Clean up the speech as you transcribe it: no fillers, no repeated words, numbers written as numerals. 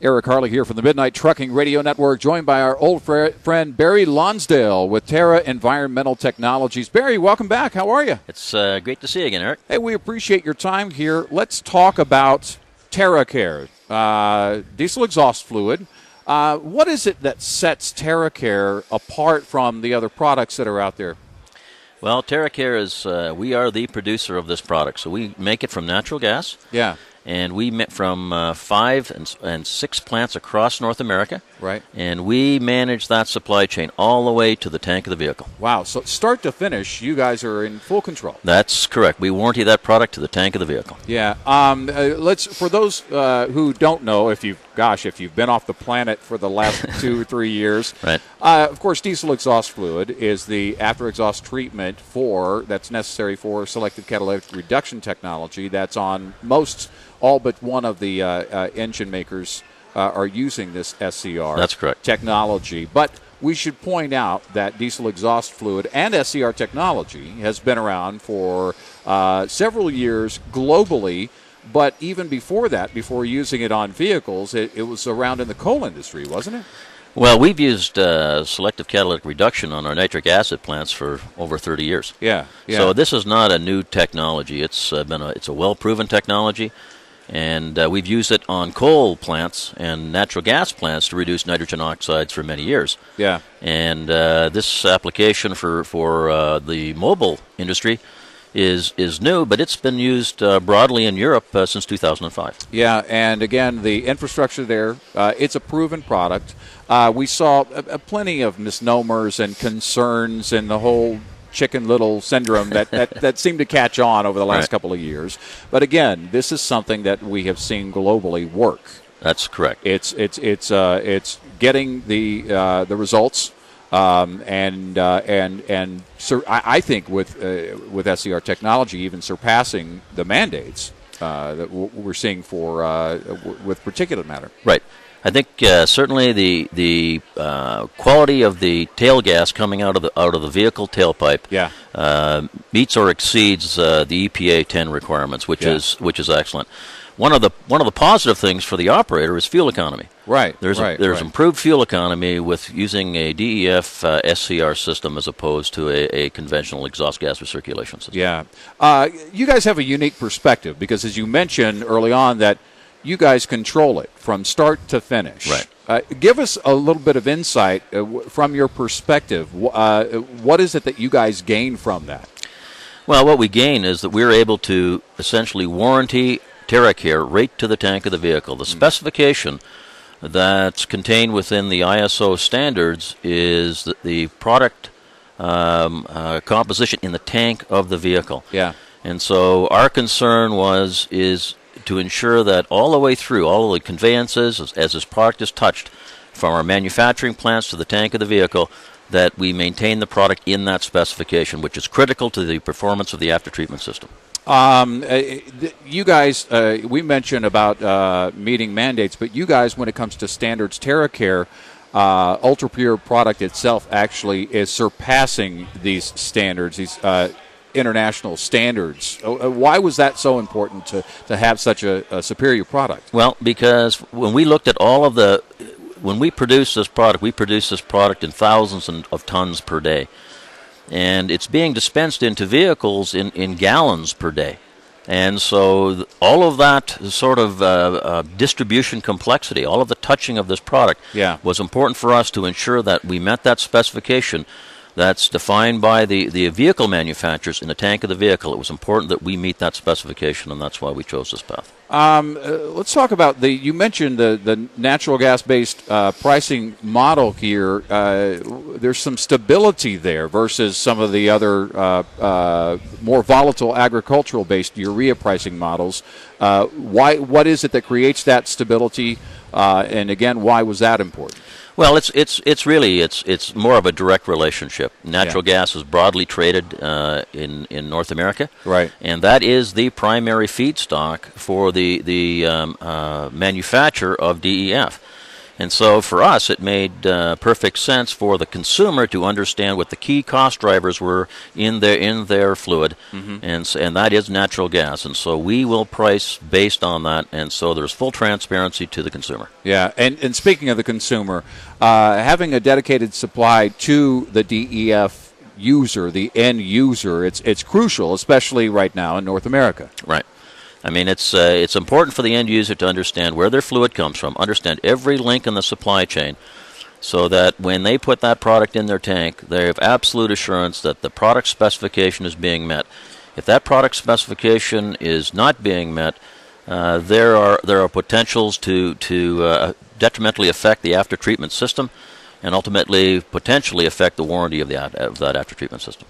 Eric Harley here from the Midnight Trucking Radio Network, joined by our old friend Barry Lonsdale with Terra Environmental Technologies. Barry, welcome back. How are you? It's great to see you again, Eric. Hey, we appreciate your time here. Let's talk about TerraCare, diesel exhaust fluid. What is it that sets TerraCare apart from the other products that are out there? Well, TerraCare is, we are the producer of this product. So we make it from natural gas. Yeah. And we met from 5 and 6 plants across North America. Right. And we manage that supply chain all the way to the tank of the vehicle. Wow. So start to finish, you guys are in full control. That's correct. We warranty that product to the tank of the vehicle. Yeah. For those who don't know, if you've been off the planet for the last 2 or 3 years, right. Of course, diesel exhaust fluid is the after exhaust treatment that's necessary for selective catalytic reduction technology that's on all but one of the engine makers are using this SCR That's correct. technology. But we should point out that diesel exhaust fluid and SCR technology has been around for several years globally. But even before that, before using it on vehicles, it was around in the coal industry, wasn't it? Well, we've used selective catalytic reduction on our nitric acid plants for over 30 years. Yeah. So this is not a new technology. It's a well-proven technology. And we've used it on coal plants and natural gas plants to reduce nitrogen oxides for many years. Yeah. And this application for the mobile industry is new, but it's been used broadly in Europe since 2005. Yeah, and again, the infrastructure there, it's a proven product. We saw plenty of misnomers and concerns in the whole Chicken Little syndrome that seemed to catch on over the last couple of years. But again, this is something that we have seen globally work. That's correct. It's getting the results, I think with SCR technology even surpassing the mandates that we're seeing for with particulate matter. Right. I think certainly the quality of the tail gas coming out of the vehicle tailpipe meets or exceeds the EPA 10 requirements, which is excellent. One of the positive things for the operator is fuel economy. Right. There's improved fuel economy with using a DEF SCR system as opposed to a conventional exhaust gas recirculation system. Yeah. You guys have a unique perspective because, as you mentioned early on, that you guys control it from start to finish. Right. Give us a little bit of insight from your perspective. What is it that you guys gain from that? Well, what we gain is that we're able to essentially warranty TerraCare right to the tank of the vehicle. The specification that's contained within the ISO standards is the product composition in the tank of the vehicle. Yeah. And so our concern is to ensure that all the way through, all of the conveyances, as this product is touched, from our manufacturing plants to the tank of the vehicle, that we maintain the product in that specification, which is critical to the performance of the after-treatment system. You guys, we mentioned about meeting mandates, but you guys, when it comes to standards, TerraCare, UltraPure product itself actually is surpassing these standards, these international standards. Why was that so important to have such a superior product? Well, because when we looked at when we produce this product in thousands of tons per day. And it's being dispensed into vehicles in gallons per day. And so all of that sort of distribution complexity, all of the touching of this product was important for us to ensure that we met that specification that's defined by the vehicle manufacturers in the tank of the vehicle. It was important that we meet that specification, and that's why we chose this path. Let's talk about you mentioned the natural gas-based pricing model here. There's some stability there versus some of the other more volatile agricultural-based urea pricing models. What is it that creates that stability? And again, why was that important? Well, it's more of a direct relationship. Natural gas is broadly traded in North America, right? And that is the primary feedstock for the manufacture of DEF. And so for us, it made perfect sense for the consumer to understand what the key cost drivers were in their fluid, and that is natural gas. And so we will price based on that, and so there's full transparency to the consumer. Yeah, and speaking of the consumer, having a dedicated supply to the DEF user, the end user, it's crucial, especially right now in North America. Right. I mean, it's important for the end user to understand where their fluid comes from, understand every link in the supply chain, so that when they put that product in their tank, they have absolute assurance that the product specification is being met. If that product specification is not being met, there are potentials to detrimentally affect the after-treatment system, and ultimately potentially affect the warranty of that after-treatment system.